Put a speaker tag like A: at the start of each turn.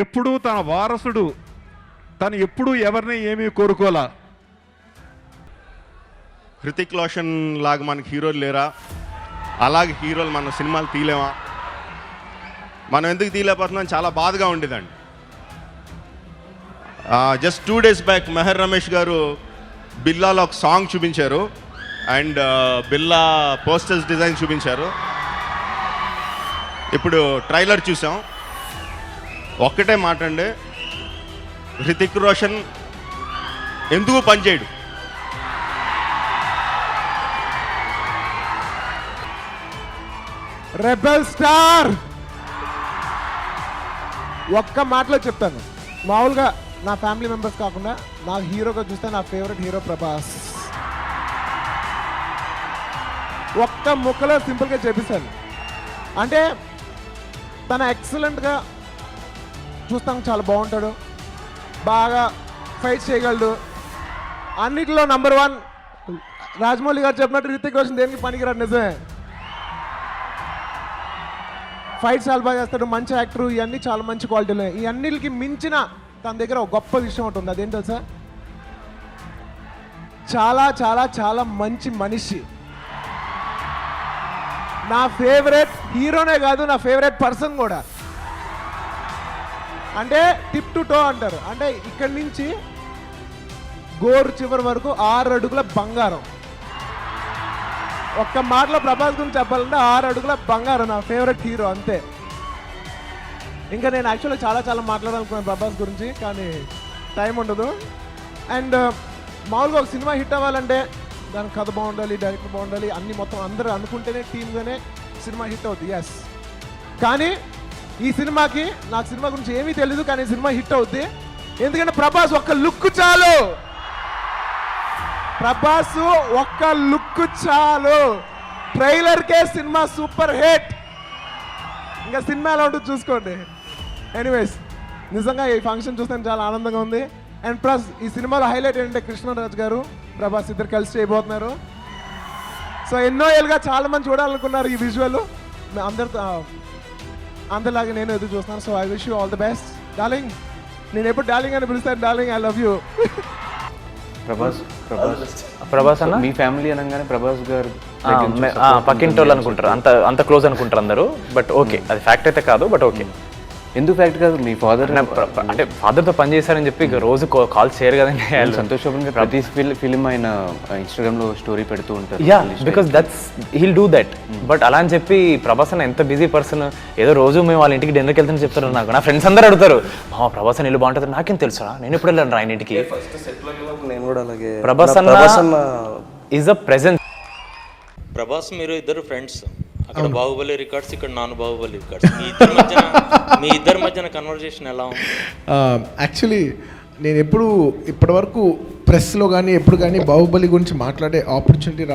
A: ఎప్పుడూ తన వారసుడు తను ఎప్పుడూ ఎవరిని ఏమీ కోరుకోలా.
B: హృతిక్ రోషన్ లాగా మనకి హీరోలు లేరా, అలాగే హీరోలు మన సినిమాలు తీయలేమా, మనం ఎందుకు తీయలేకపోతున్నాం చాలా బాధగా ఉండేదండి. Just 2 days back Mehar Ramesh గారు బిల్లాలో ఒక సాంగ్ చూపించారు అండ్ బిల్లా పోస్టర్స్ డిజైన్ చూపించారు. ఇప్పుడు ట్రైలర్ చూసాం. ఒక్కటే మాట అండి, హృతిక్ రోషన్ ఎందుకు పనిచేయడు?
C: Rebel star. ఒక్క మాటలో చెప్తాను, మామూలుగా నా ఫ్యామిలీ మెంబర్స్ కాకుండా నా హీరోగా చూస్తే నా ఫేవరెట్ హీరో ప్రభాస్. ఒక్క ముక్కలో సింపుల్గా చెప్పేశాను. అంటే తన ఎక్సలెంట్గా చూస్తాం, చాలా బాగుంటాడు, బాగా ఫైట్ చేయగలడు. అన్నిటిలో నంబర్ 1 రాజమౌళి గారు చెప్పినట్టు హృతిక్ రోషన్ దేనికి పనికిరాడు, నిజమే. ఫైట్ చాలా బాగా చేస్తాడు, మంచి యాక్టర్, ఇవన్నీ చాలా మంచి క్వాలిటీలు. ఈ అన్నిటికి మించిన తన దగ్గర ఒక గొప్ప విషయం ఒకటి ఉంది. అదేంటి తెలుసా? చాలా చాలా చాలా మంచి మనిషి. నా ఫేవరెట్ హీరోనే కాదు, నా ఫేవరెట్ పర్సన్ కూడా. అంటే టిప్ టు టో అంటారు, అంటే ఇక్కడి నుంచి గోరు చివరి వరకు 6 అడుగుల బంగారం. ఒక్క మాటలో ప్రభాస్ గురించి చెప్పాలంటే 6 అడుగుల బంగారం, నా ఫేవరెట్ హీరో, అంతే. ఇంకా నేను యాక్చువల్గా చాలా చాలా మాట్లాడాలనుకున్నాను ప్రభాస్ గురించి, కానీ టైం ఉండదు. అండ్ మామూలుగా ఒక సినిమా హిట్ అవ్వాలంటే దాని కథ బాగుండాలి, డైరెక్టర్ బాగుండాలి, అన్ని మొత్తం అందరూ అనుకుంటేనే టీమ్గానే సినిమా హిట్ అవుతుంది. ఎస్, కానీ ఈ సినిమాకి నాకు సినిమా గురించి ఏమీ తెలీదు, కానీ సినిమా హిట్ అవుద్ది. ఎందుకంటే ప్రభాస్ ఒక్క లుక్ చాలు, ప్రభాస్ ఒక్క లుక్ చాలు, ట్రైలర్కే సినిమా సూపర్ హిట్. ఇంకా సినిమా ఎలా ఉంటుంది చూసుకోండి. ఎనీవేస్, నిజంగా ఈ ఫంక్షన్ చూస్తే చాలా ఆనందంగా ఉంది. అండ్ ప్లస్ ఈ సినిమాలో హైలైట్ ఏంటంటే కృష్ణరాజు గారు ప్రభాస్ ఇద్దరు కలిసి చేయబోతున్నారు. సో ఎన్నో ఏళ్ళుగా చాలా మంది చూడాలనుకున్నారు ఈ విజువల్, అందరిలాగా నేను ఎదురు చూస్తున్నాను. So I wish you all the best darling. నేను ఎప్పుడు డార్లింగ్ అని పిలుస్తాను, darling, I love you.
D: Prabhas అన్న
E: మీ ఫ్యామిలీ అనగానే ప్రభాస్ గారు
D: పక్కింటోళ్ళు అనుకుంటారు, అంత క్లోజ్ అనుకుంటారు అందరూ. బట్ ఓకే, అది ఫ్యాక్ట్ అయితే కాదు, బట్ ఓకే.
E: ఎందుకు ఫ్యాక్ట్ కాదు? మీ ఫాదర్
D: అంటే ఫాదర్తో పని చేశారని చెప్పి ఇక రోజు కాల్ చేయరు కదండి.
E: సంతోషంగా ప్రతి ఫిలిం ఆయన ఇన్స్టాగ్రామ్ లో స్టోరీ పెడుతూ ఉంటారు.
D: Yeah, because that's he'll do that. But అలా అని చెప్పి ప్రభాస్ అన్న ఎంత బిజీ పర్సన్, ఏదో రోజు మేము వాళ్ళ ఇంటికి డిన్నర్కి వెళ్తానని చెప్తారు. నాకు నా ఫ్రెండ్స్ అందరూ అడుగుతారు, మా ప్రభాస్ అని ఇల్లు బాగుంటుంది, నాకేం తెలుసా, నేను ఎప్పుడు వెళ్ళాను ఆయన ఇంటికి.
F: నేను కూడా అలాగే.
D: ప్రభాస్ అన్న ఈజ్ అ ప్రెజెన్స్.
G: ప్రభాస్ మీరు ఇద్దరు ఫ్రెండ్స్, అక్కడ బాహుబలి రికార్డ్స్, ఇక్కడ నాన్ బాహుబలి రికార్డ్స్. మీ ఇద్దరి మధ్యన కన్వర్జేషన్ ఎలా ఉంది?
H: యాక్చువల్లీ నేను ఇప్పటివరకు ప్రెస్లో కానీ ఎప్పుడు కానీ బాహుబలి గురించి మాట్లాడే ఆపర్చునిటీ